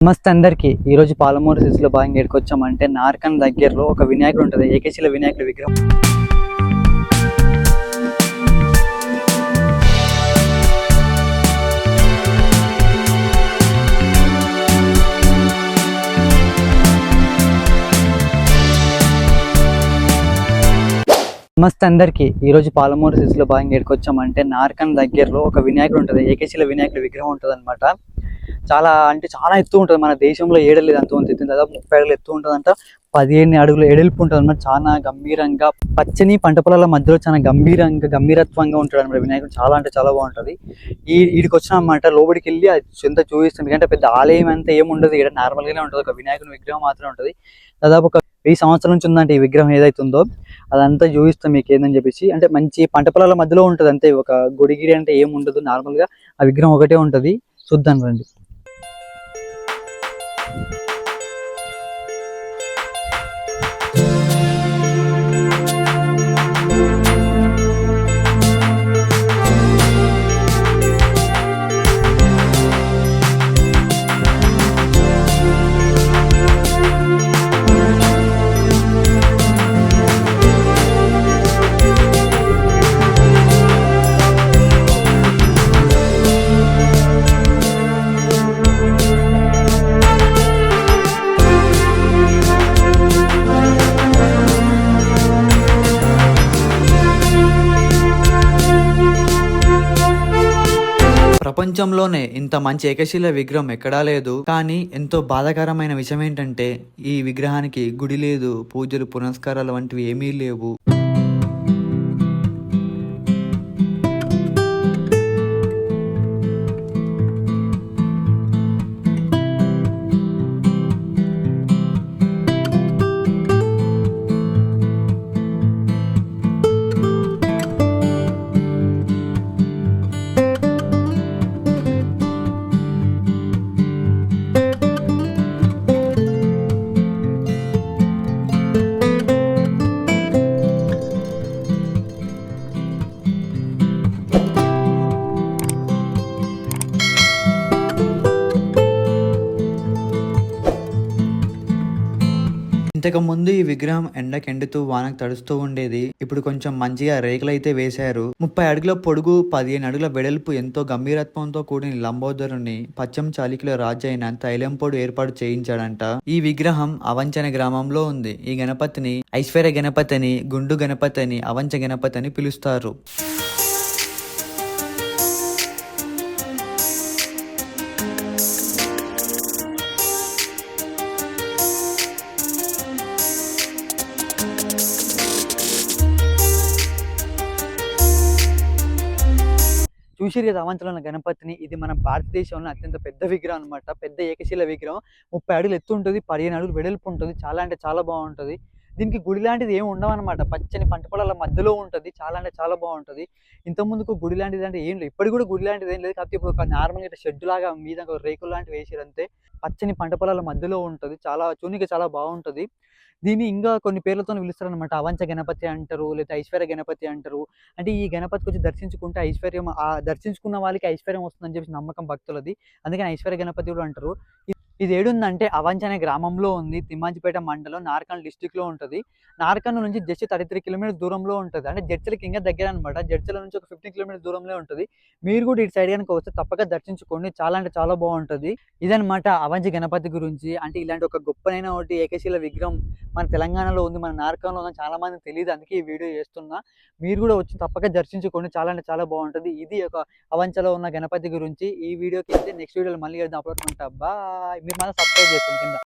నమస్తే అందరికి. ఈరోజు పాలమూరు సిల్స్లో భాగంగా ఎడుకొచ్చామంటే నార్కన్ దగ్గరలో ఒక వినాయకుడు ఉంటుంది, ఏకశిల వినాయకుడి విగ్రహం. నమస్తే అందరికి. ఈరోజు పాలమూరు సిల్స్లో భాగంగా ఎడుకొచ్చామంటే నార్కన్ దగ్గరలో ఒక వినాయకుడు ఉంటుంది, ఏకశిల వినాయకుడి విగ్రహం ఉంటుంది అనమాట. చాలా ఎత్తు ఉంటుంది. మన దేశంలో ఏడలేదు అంత ఎత్తు, దాదాపు 30 అడుగులు ఎత్తు ఉంటుందంట. 15 అడుగులు ఎడల్పు ఉంటుంది అనమాట. చాలా గంభీరంగా పచ్చని పంట పొలాల మధ్యలో చాలా గంభీరత్వంగా ఉంటాడు అనమాట వినాయకుడు. చాలా బాగుంటుంది. ఈడికి వచ్చిన అనమాట. లోపలికి వెళ్ళి అది ఎంత చూపిస్తుంది, ఎందుకంటే పెద్ద ఆలయం అంతా ఏముండదు, ఇక్కడ నార్మల్గానే ఉంటుంది. ఒక వినాయకుని విగ్రహం మాత్రమే ఉంటుంది. దాదాపు ఒక 1000 సంవత్సరాల నుంచి ఉందంటే ఈ విగ్రహం ఏదైతే ఉందో అదంతా చూపిస్తాం మీకు ఏందని చెప్పేసి. అంటే మంచి పంట పొలాల మధ్యలో ఉంటుంది అంతే, ఒక గుడిగిడి అంటే ఏం ఉండదు, నార్మల్గా ఆ విగ్రహం ఒకటే ఉంటుంది. చూద్దాం రండి. ప్రపంచంలోనే ఇంత మంచి ఏకశిల విగ్రహం ఎక్కడా లేదు. కానీ ఎంతో బాధాకరమైన విషయం ఏంటంటే ఈ విగ్రహానికి గుడి లేదు, పూజలు పునస్కారాలు వంటివి ఏమీ లేవు. ఇంతకు ముందు ఈ విగ్రహం ఎండకెండుతూ వానకు తడుస్తూ ఉండేది. ఇప్పుడు కొంచెం మంచిగా రేకులు అయితే వేశారు. 30 అడుగుల పొడుగు, 15 అడుగుల వెడల్పు, ఎంతో గంభీరత్వంతో కూడిన లంబోదరుని పచ్చం చాళుక్యుల రాజు అయిన తైలంపోడు ఏర్పాటు చేయించాడంట. ఈ విగ్రహం అవంచన గ్రామంలో ఉంది. ఈ గణపతిని ఐశ్వర్య గణపతి అని, గుండు గణపతి అని, అవంచ గణపతి అని పిలుస్తారు. చూసిరు కదా అవంచలో ఉన్న గణపతిని. ఇది మన భారతదేశంలో అత్యంత పెద్ద విగ్రహం అనమాట. పెద్ద ఏకశిల విగ్రహం. 30 అడుగులు ఎత్తు ఉంటుంది, 15 అడుగులు వెడల్పు ఉంటుంది. చాలా బాగుంటుంది. దీనికి గుడి లాంటిది ఏమి ఉండవన్నమాట. పచ్చని పంట పొలాల మధ్యలో ఉంటుంది. చాలా బాగుంటుంది. ఇంతకుముందుకు గుడి లాంటిది అంటే ఏం లేదు, ఇప్పటికి కూడా గుడి లాంటిది ఏం లేదు. కాకపోతే ఇప్పుడు ఒక నార్మల్గా షెడ్ లాగా మీద రేకులు లాంటివి వేసారు అంతే. పచ్చని పంట పొలాల మధ్యలో ఉంటుంది. చూనికి చాలా బాగుంటుంది. దీన్ని ఇంకా కొన్ని పేర్లతో పిలుస్తారు అనమాట. అవంచ గణపతి అంటారు, లేదా ఐశ్వర్య గణపతి అంటారు. అంటే ఈ గణపతికి వచ్చి దర్శించుకుంటే ఐశ్వర్యం, దర్శించుకున్న వాళ్ళకి ఐశ్వర్యం వస్తుందని చెప్పి నమ్మకం భక్తులది. అందుకని ఐశ్వర్య గణపతి కూడా అంటారు. ఇది ఏడుందంటే అవంచ అనే గ్రామంలో ఉంది. తిమ్మాజిపేట మండలం, నార్కల్ డిస్టిక్ లో ఉంటుంది. నార్కల్ నుంచి జస్ట్ 33 కిలోమీటర్స్ దూరంలో ఉంటుంది. అంటే జడ్చలకి ఇంకా దగ్గర అనమాట. జడ్చల నుంచి ఒక 15 కిలోమీటర్స్ దూరంలో ఉంటుంది. మీరు కూడా ఇటు సైడ్ కనుక వస్తే తప్పక దర్శించుకోండి. చాలా బాగుంటుంది. ఇదనమాట అవంచ గణపతి గురించి. అంటే ఇలాంటి ఒక గొప్పనైన ఒకటి ఏకశిల విగ్రహం మన తెలంగాణలో ఉంది, మన నార్కల్లో ఉంది. చాలా మంది తెలియదు, అందుకే ఈ వీడియో చేస్తున్నా. మీరు కూడా వచ్చి తప్పక దర్శించుకోండి. చాలా బాగుంటుంది. ఇది ఒక అవంచలో ఉన్న గణపతి గురించి. ఈ వీడియోకి అయితే నెక్స్ట్ వీడియోలో మళ్ళీ అప్లోడ్ ఉంటా. బాయ్. మీరు మన సబ్స్క్రైబ్ చేసుకోండి కింద.